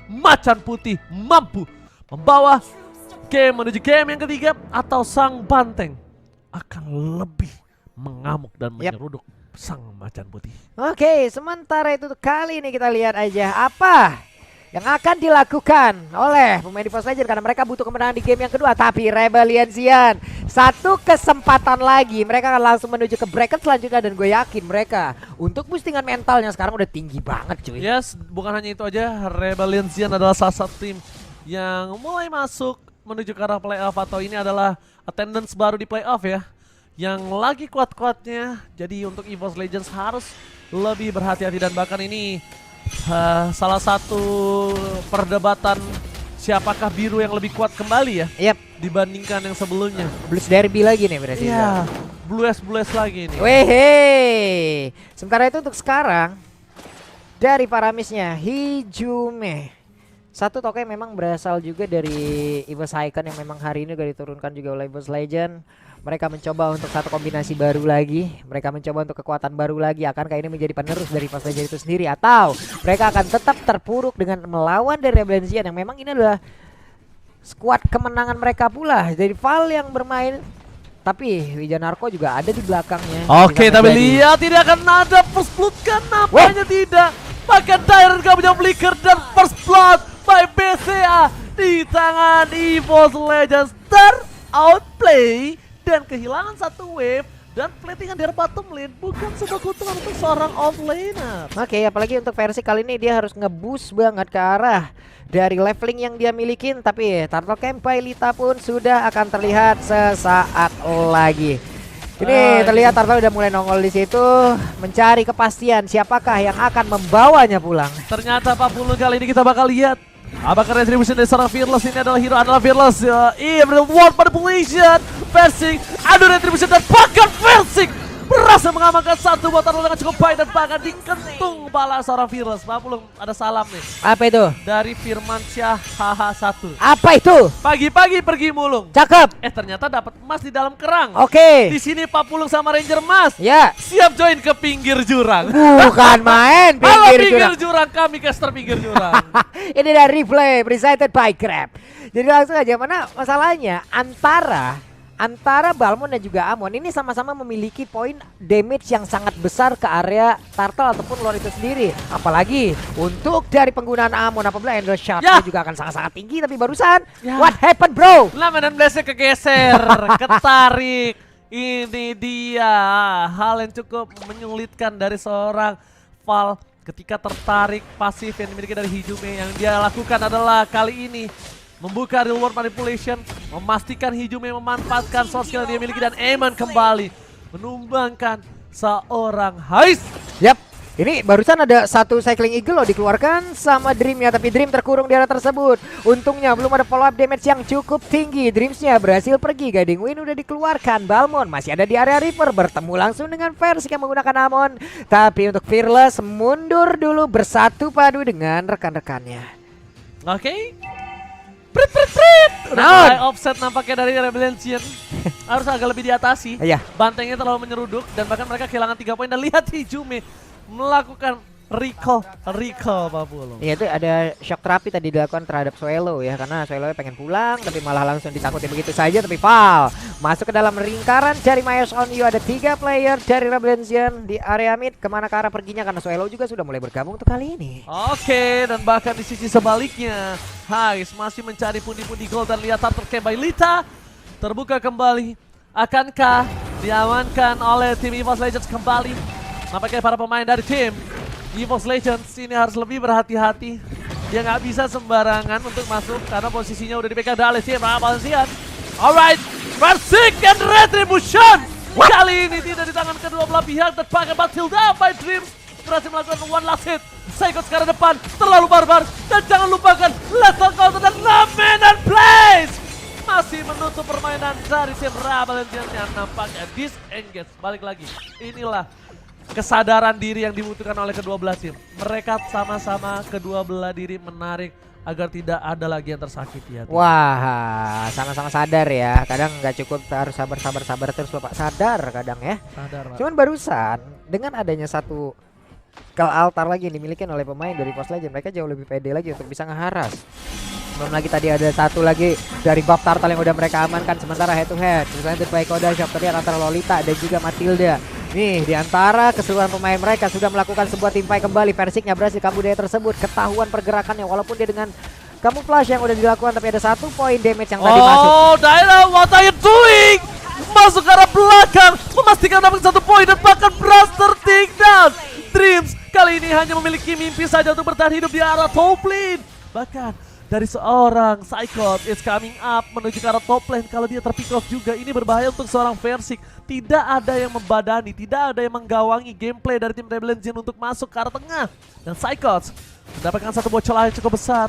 Macan Putih mampu membawa game menuju game yang ketiga, atau sang banteng akan lebih mengamuk dan menyeruduk sang Macan Putih. Oke, sementara itu kali ini kita lihat aja apa yang akan dilakukan oleh pemain di Legends, karena mereka butuh kemenangan di game yang kedua. Tapi Rebellion Xian, satu kesempatan lagi mereka akan langsung menuju ke bracket selanjutnya, dan gue yakin mereka untuk boostingan mentalnya sekarang udah tinggi banget cuy. Yes, bukan hanya itu aja, Rebellion Xian adalah salah satu tim yang mulai masuk menuju ke arah playoff, atau ini adalah attendance baru di playoff ya, yang lagi kuat-kuatnya. Jadi untuk EVOS Legends harus lebih berhati-hati, dan bahkan ini salah satu perdebatan siapakah biru yang lebih kuat kembali ya. Yap, dibandingkan yang sebelumnya. Blues Derby lagi nih berarti. Iya, Blues lagi nih. Wehe. Sementara itu untuk sekarang dari Paramisnya Hijume, satu token yang memang berasal juga dari EVOS Icon yang memang hari ini udah diturunkan juga oleh EVOS Legend. Mereka mencoba untuk satu kombinasi baru lagi. Mereka mencoba untuk kekuatan baru lagi. Akankah ini menjadi penerus dari EVOS Legend itu sendiri, atau mereka akan tetap terpuruk dengan melawan dari Rebellion Xian yang memang ini adalah skuad kemenangan mereka pula. Dari Val yang bermain, tapi Wijanarko juga ada di belakangnya. Oke, tapi lihat tidak akan ada first blood kan? Nampaknya tidak. Bahkan Tyrant gak punya flicker, dan first blood by BCA di tangan EVOS Legends ter-outplay dan kehilangan satu wave, dan platingan dari bottom lane bukan sebuah keuntungan untuk seorang offlaner. Oke, apalagi untuk versi kali ini dia harus nge-boost banget ke arah dari leveling yang dia milikin. Tapi Turtle Camp by Lita pun sudah akan terlihat sesaat lagi. Ini terlihat Turtle udah mulai nongol di situ, mencari kepastian siapakah yang akan membawanya pulang. Ternyata 40 kali ini kita bakal lihat apakah retribution dari seorang Fearless ini adalah hero, adalah Fearless. World Manipulation, Versing, ada retribution, dan bahkan Versing berhasil mengamankan satu motor dengan cukup baik, dan bahkan dikentung bala seorang Fearless. 40 ada salam nih. Apa itu? Dari Firmansyah HH1. Apa itu? Pagi-pagi pergi mulung. Cakep. Ternyata dapat emas di dalam kerang. Oke. Di sini 40 sama Ranger Mas. Ya. Siap join ke pinggir jurang. Bukan main pinggir jurang. Kami caster pinggir jurang. Ini dari replay presented by Grab. Jadi langsung aja, mana masalahnya antara Balmond dan juga Amon ini sama-sama memiliki poin damage yang sangat besar ke area Turtle ataupun lore itu sendiri. Apalagi untuk dari penggunaan Amon apabila Endless Shaft juga akan sangat-sangat tinggi. Tapi barusan what happened bro? Lama dan Blast-nya kegeser, ketarik. Ini dia hal yang cukup menyulitkan dari seorang Val ketika tertarik pasif yang dimiliki dari Hijume. Yang dia lakukan adalah kali ini membuka real world manipulation, memastikan Hijume memanfaatkan source skill yang dia miliki, dan Eman kembali menumbangkan seorang Hais. Yap, ini barusan ada satu cycling eagle loh dikeluarkan sama Dream ya, tapi Dream terkurung di area tersebut. Untungnya belum ada follow up damage yang cukup tinggi. Dreamsnya berhasil pergi, Guiding Wind udah dikeluarkan. Balmond masih ada di area Reaper, bertemu langsung dengan Versing yang menggunakan Amon. Tapi untuk Fearless mundur dulu bersatu padu dengan rekan-rekannya. Oke. Prit. Udah mulai offset nampaknya dari Rebellion Xian. Harus agak lebih diatasi. Iya. Bantengnya terlalu menyeruduk, dan bahkan mereka kehilangan 3 poin. Dan lihat Hijume melakukan recall Pak Pulung. Iya, itu ada shock terapi tadi dilakukan terhadap Suelo ya, karena Suelo pengen pulang tapi malah langsung ditakuti begitu saja. Tapi Val masuk ke dalam lingkaran cari Myers on you. Ada 3 player dari Rebellion Xian di area mid. Kemana ke arah perginya, karena Suelo juga sudah mulai bergabung untuk kali ini. Oke, dan bahkan di sisi sebaliknya Hais masih mencari pundi-pundi gol, dan lihat Turtle Camp by Lita terbuka kembali. Akankah diamankan oleh tim EVOS Legends kembali? Nampaknya para pemain dari tim EVOS Legends ini harus lebih berhati-hati. Dia nggak bisa sembarangan untuk masuk karena posisinya udah dipegang oleh tim Rebellion Xian. Alright, Versing and Retribution kali ini tidak di tangan kedua belah pihak, dan bahkan Matilda by Dream berhasil melakukan one last hit. Psycho sekarang depan terlalu barbar, dan jangan lupakan lethal counter dan Lamenan Blaze masih menutup permainan dari tim Rebellion Xian yang nampaknya disengage. Balik lagi, inilah kesadaran diri yang dibutuhkan oleh kedua belah tim. Mereka sama-sama kedua belah diri menarik agar tidak ada lagi yang tersakiti ya. Wah, sama-sama sadar ya. Kadang nggak cukup harus sabar terus loh Pak. Sadar kadang ya. Sadar Pak. Cuman barusan dengan adanya satu physical altar lagi yang dimiliki oleh pemain dari Post Legend. Mereka jauh lebih pede lagi untuk bisa ngeharas. Belum lagi tadi ada satu lagi dari Buff Turtle yang udah mereka amankan. Sementara head to head presented by Koda Shop terlihat antara Lolita dan juga Matilda. Nih di antara keseluruhan pemain mereka sudah melakukan sebuah team fight kembali. Versiknya berhasil kabur dari tersebut. Ketahuan pergerakannya walaupun dia dengan camouflage yang udah dilakukan, tapi ada 1 poin damage yang tadi masuk. Oh, Daira, what are you doing? Masuk ke arah belakang, memastikan dapat 1 poin dan bahkan Braster take down. Dreams kali ini hanya memiliki mimpi saja untuk bertahan hidup di arah top lane. Bahkan dari seorang Psychot is coming up menuju ke arah top lane. Kalau dia terpick off juga, ini berbahaya untuk seorang Versik. Tidak ada yang membadani, tidak ada yang menggawangi gameplay dari tim Rebel Legend untuk masuk ke arah tengah. Dan Psychot mendapatkan 1 buah celah yang cukup besar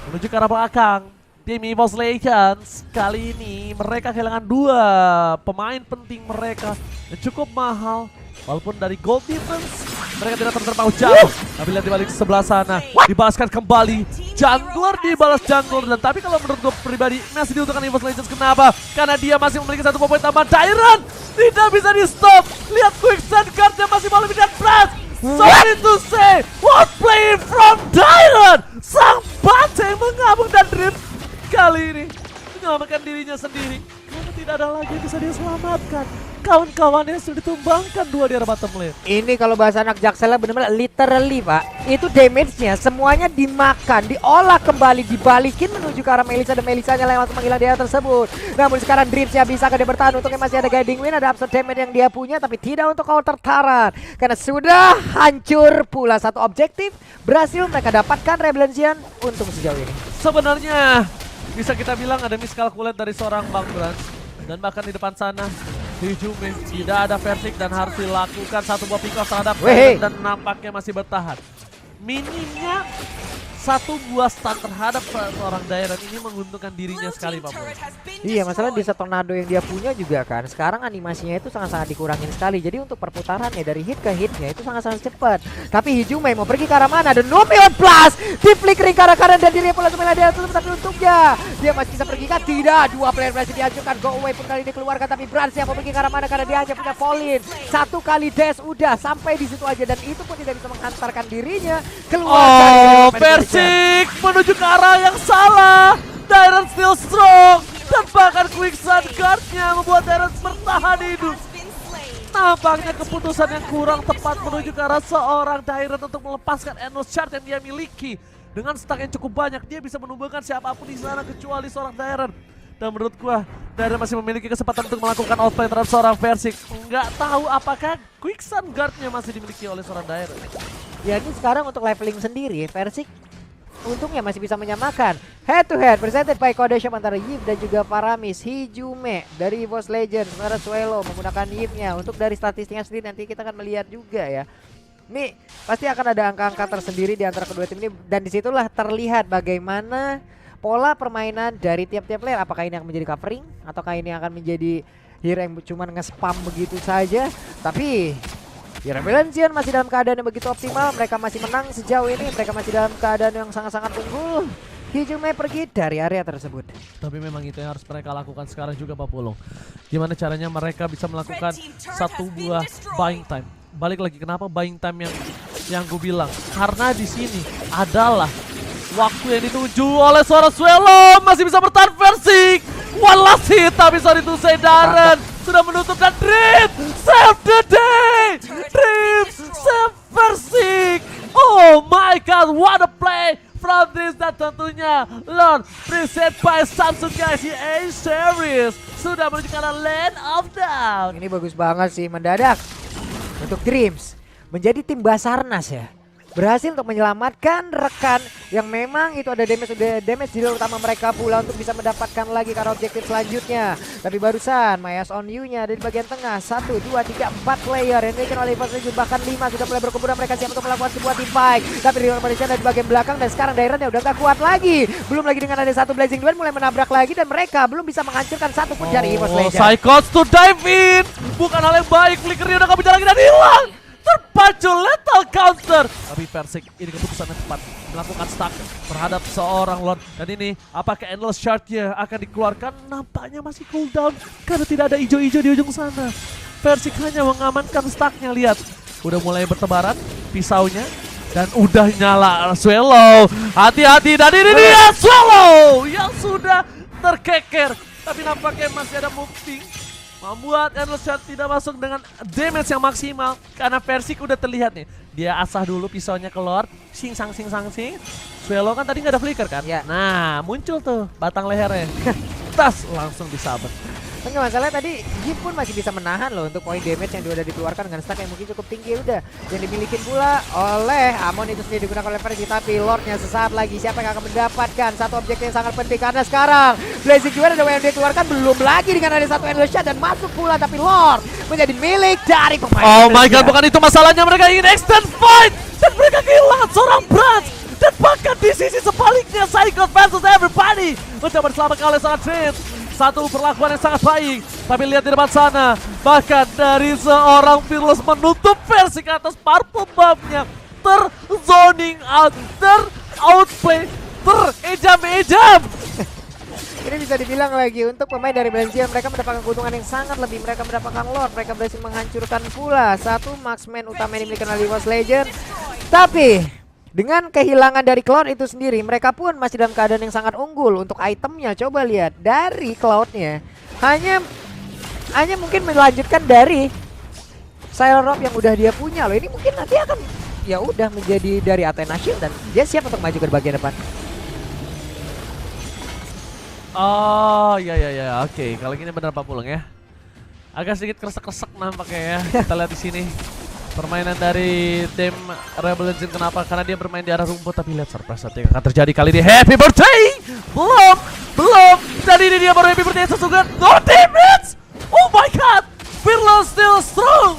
menuju ke arah belakang. Tim EVOS Legends kali ini mereka kehilangan 2 pemain penting mereka yang cukup mahal. Walaupun dari gold defense mereka tidak terpaut jauh. Tapi lihat di balik sebelah sana dibalaskan kembali. Jungler dibalas jungler. Dan tapi kalau menurut gue pribadi masih diuntungkan EVOS Legends. Kenapa? Karena dia masih memiliki 1 poin tambahan. Dairon tidak bisa di stop. Lihat Quicksand guardnya masih mau lebih dan blast. Sorry to say, what play from Dairon. Sang banteng mengabung dan Dreams kali ini menyelamatkan dirinya sendiri. Karena tidak ada lagi yang bisa dia selamatkan. Kawan-kawannya sudah ditumbangkan 2 di arah bottom lane. Ini kalau bahasa anak Jaksel benar-benar literally pak. Itu damage-nya semuanya dimakan, diolah kembali, dibalikin menuju ke arah Melissa. Dan Melissanya yang langsung menghilang di area tersebut. Namun sekarang Dreams-nya bisa dia bertahan. Untungnya masih ada guiding win, ada absorb damage yang dia punya. Tapi tidak untuk counter Taran. Karena sudah hancur pula 1 objektif. Berhasil mereka dapatkan Rebel Legends untung sejauh ini. Sebenarnya bisa kita bilang ada miskalkulasi dari seorang Bang Brans. Dan bahkan di depan sana Hijume tidak ada Versik dan harus dilakukan 1 buah pick off terhadap Dairon dan nampaknya masih bertahan. Minimnya 1 buah stun terhadap seorang Dairon ini menguntungkan dirinya sekali Pak. Iya, masalah di tornado yang dia punya juga kan. Sekarang animasinya itu sangat-sangat dikurangin sekali. Jadi untuk perputarannya dari hit ke hitnya itu sangat-sangat cepat. Tapi Hijume mau pergi ke arah mana? Dan Numion Plus di flickering ke arah kanan dan dirinya pula sebenarnya dia tutup. Tapi untungnya dia masih bisa pergi kan? Tidak, 2 player berhasil dihancurkan. Go away pun kali ini dikeluarkan. Tapi Brans yang mau pergi ke arah mana? Karena dia hanya punya Pauline. 1 kali dash udah sampai di situ aja. Dan itu pun tidak bisa menghantarkan dirinya keluar dari Versik menuju ke arah yang salah. Dairon still strong. Dan bahkan Quicksand guard-nya membuat Dairon bertahan hidup. Nampaknya keputusan yang kurang tepat menuju ke arah seorang Dairon untuk melepaskan Endless Shard yang dia miliki. Dengan stack yang cukup banyak, dia bisa menumbuhkan siapapun di sana kecuali seorang Dairon. Dan menurut gua, Dairon masih memiliki kesempatan untuk melakukan outplay terhadap seorang Versik. Nggak tahu apakah Quicksand guard-nya masih dimiliki oleh seorang Dairon. Ya ini sekarang untuk leveling sendiri, Versik untungnya masih bisa menyamakan. Head to head presented by Koda Shop antara Yip dan juga Paramis. Hijume dari EVOS Legends, sementara Suelo menggunakan Yipnya. Untuk dari statistiknya sendiri nanti kita akan melihat juga ya. Nih pasti akan ada angka-angka tersendiri di antara kedua tim ini. Dan disitulah terlihat bagaimana pola permainan dari tiap-tiap player. Apakah ini akan menjadi covering ataukah ini akan menjadi hero yang cuma nge-spam begitu saja. Tapi ya, Rebel Legends masih dalam keadaan yang begitu optimal. Mereka masih menang sejauh ini. Mereka masih dalam keadaan yang sangat-sangat unggul. Hijume pergi dari area tersebut. Tapi memang itu yang harus mereka lakukan sekarang juga Pak Pulung. Gimana caranya mereka bisa melakukan 1 buah buying time. Balik lagi kenapa buying time yang gue bilang. Karena di sini adalah waktu yang dituju oleh seorang Suelo. Masih bisa bertahan Versik. One last hit tapi sorry to say Darren sudah menutup dan Dreams save the day. Dreams save Versik. Oh my god, what a play from Dreams. Dan tentunya Lord preset by Samsung guys di A-Series sudah menuju ke arah Land of Down. Ini bagus banget sih, mendadak untuk Dreams menjadi tim Basarnas ya. Berhasil untuk menyelamatkan rekan yang memang itu ada damage di utama mereka pula untuk bisa mendapatkan lagi karena objektif selanjutnya. Tapi barusan Mayas on you-nya ada di bagian tengah. 1, 2, 3, 4 player yang dimiliki oleh EVOS Legends, bahkan 5 sudah mulai berkumpul. Mereka siap untuk melakukan sebuah team fight. Tapi di Malaysia ada di bagian belakang dan sekarang Dairon udah gak kuat lagi. Belum lagi dengan ada 1 Blazing Duel mulai menabrak lagi dan mereka belum bisa menghancurkan 1 pun dari EVOS Legends. Psychots to dive in. Bukan hal yang baik. Flickernya udah gak bisa lagi dan hilang. Terpacu lethal counter. Tapi Versik ini keputusannya tepat. Melakukan stuck terhadap seorang Lord. Dan ini apakah Endless Shard-nya akan dikeluarkan? Nampaknya masih cooldown. Karena tidak ada hijau-hijau di ujung sana. Versik hanya mengamankan stuck-nya. Lihat. Udah mulai bertebaran. pisaunya. Dan udah nyala Swallow. Hati-hati, dan ini dia Swallow yang sudah terkeker. Tapi nampaknya masih ada moving. Membuat Endless Shot tidak masuk dengan damage yang maksimal. Karena Versik udah terlihat nih. Dia asah dulu pisaunya keluar. Sing sang. Swallow kan tadi nggak ada flicker kan? Ya. Nah muncul tuh batang lehernya. Tas langsung disabet. Enggak masalah tadi Jim pun masih bisa menahan loh untuk poin damage yang udah dikeluarkan dengan stack yang mungkin cukup tinggi udah. Yang dimiliki pula oleh Amon itu sendiri digunakan oleh Versik, tapi Lordnya sesaat lagi siapa yang akan mendapatkan satu objek yang sangat penting karena sekarang Blazing juga ada yang dikeluarkan belum lagi dengan ada satu Endless Shot dan masuk pula, tapi Lord menjadi milik dari pemain. Oh my god, bukan itu masalahnya, mereka ingin extend fight dan mereka kehilangan seorang Brans. Dan bahkan di sisi sebaliknya Psycho versus everybody mencoba diselamatkan oleh seorang Trin. Satu perlakuan yang sangat baik, tapi lihat di depan sana, bahkan dari seorang Fearless menutup versi ke atas purple buff-nya, ter-zoning out, ter-outplay, ter-ejam-ejam. Ini bisa dibilang lagi untuk pemain dari Valencia, mereka mendapatkan keuntungan yang sangat lebih. Mereka mendapatkan Lord, mereka berhasil menghancurkan pula satu marksman utama yang dimiliki oleh League of Legends. Tapi dengan kehilangan dari Cloud itu sendiri, mereka pun masih dalam keadaan yang sangat unggul. Untuk itemnya, coba lihat dari Cloud-nya hanya mungkin melanjutkan dari Silent Rob yang udah dia punya loh. Ini mungkin nanti akan ya udah menjadi dari Athena Shield dan dia siap untuk maju ke bagian depan. Oh ya, oke. Kalau gini benar Pak Pulung ya. Agak sedikit kresek-kresek nampaknya ya. Kita lihat di sini. Permainan dari tim Rebel Legend, kenapa? Karena dia bermain di arah rumput, tapi lihat surprise yang akan terjadi kali ini. Happy birthday! Belum. Dan ini dia baru happy birthday sesungguhnya. No damage! Oh my god! Fearless still strong!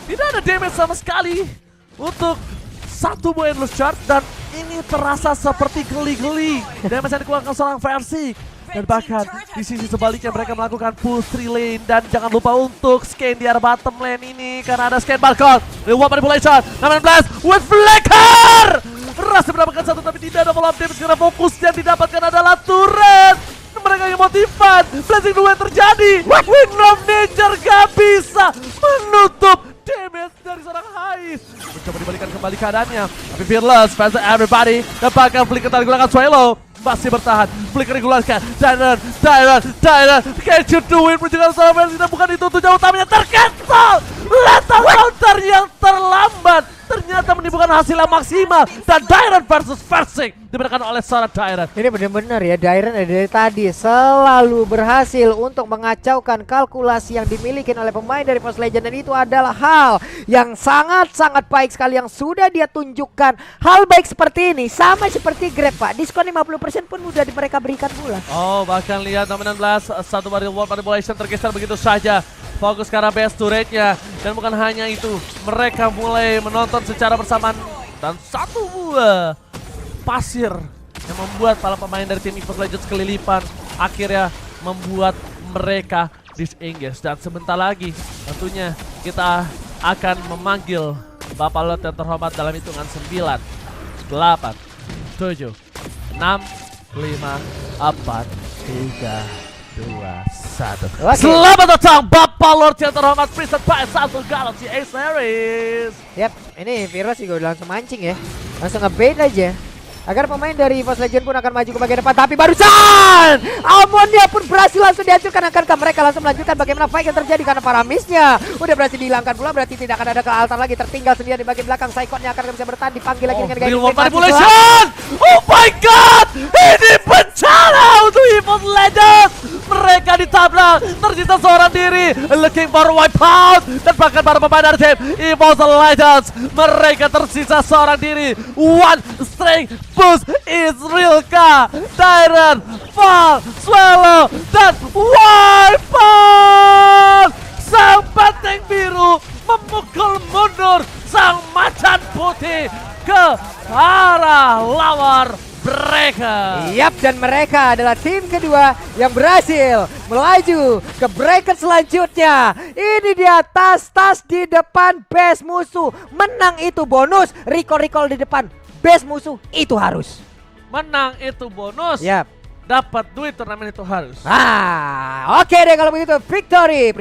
Tidak ada damage sama sekali untuk satu buah Endless Shot, dan ini terasa seperti geli-geli damage yang dikeluarkan seorang Versik. Dan bahkan di sisi sebaliknya mereka melakukan push 3 lane. Dan jangan lupa untuk scan di arah bottom lane ini, karena ada scan barcode. Reward manipulation 16 with flicker. Berhasil mendapatkan satu, tapi tidak ada follow up damage karena fokus yang didapatkan adalah turret. Mereka yang motivan. Blazing 2 yang terjadi. Wind of Nature gak bisa menutup damage dari seorang Hais. Mencoba dibalikan kembali keadaannya, tapi Fearless fans everybody. Dan bahkan flicker tadi digunakan Swallow masih bertahan, flicker digunakan. Dairon, can't you do it? Menjaga seorang versi, dan bukan itu tujuan utamanya, tercancel. Lethal counter yang terlambat ternyata menimbulkan hasil yang maksimal, dan Dairon versus Versik dimenangkan oleh seorang Dairon. Ini benar-benar ya, Dairon dari tadi selalu berhasil untuk mengacaukan kalkulasi yang dimiliki oleh pemain dari Force Legend, dan itu adalah hal yang sangat-sangat baik sekali yang sudah dia tunjukkan. Hal baik seperti ini sama seperti Grab Pak, diskon 50% pun mudah mereka berikan pula. Oh, bahkan lihat nomor 16, satu barrel wall manipulation tergeser begitu saja. Fokus ke arah base turretnya, dan bukan hanya itu, mereka mulai menonton secara bersamaan, dan satu buah pasir yang membuat para pemain dari tim Force Legends kelilipan, akhirnya membuat mereka disengage. Dan sebentar lagi tentunya kita akan memanggil Bapak Lord yang terhormat dalam hitungan 9, 8, 7, 6, 5, 4, 3, 2, 1. Selamat datang Bapak Lord yang terhormat, preset by satu Galaxy A Series. Yap, ini Virus juga udah langsung mancing ya, langsung nge-bait aja agar pemain dari Force Legend pun akan maju ke bagian depan. Tapi barusan Amonnya pun berhasil langsung dihancurkan. Akankah mereka langsung melanjutkan bagaimana fight yang terjadi, karena Paramisnya udah berhasil dihilangkan pula, berarti tidak akan ada ke altar lagi, tertinggal sendiri di bagian belakang. Psychonnya akan bisa bertahan, dipanggil lagi dengan Real World Manipulation. Oh my god, ini bencana untuk Force Legends. Mereka ditabrak, tersisa seorang diri, looking for wipeout. Dan bahkan para pemain dari tim Force Legends, mereka tersisa seorang diri. One string push is real K. Dairon, Fall, Swallow, dan wipeout. Sang banteng biru memukul mundur sang macan putih ke arah lawan mereka. Yap, dan mereka adalah tim kedua yang berhasil melaju ke bracket selanjutnya. Ini dia tas-tas di depan base musuh. Menang itu bonus, recall di depan base musuh itu harus. Menang itu bonus. Yap. Dapat duit turnamen itu harus. Oke deh kalau begitu, victory.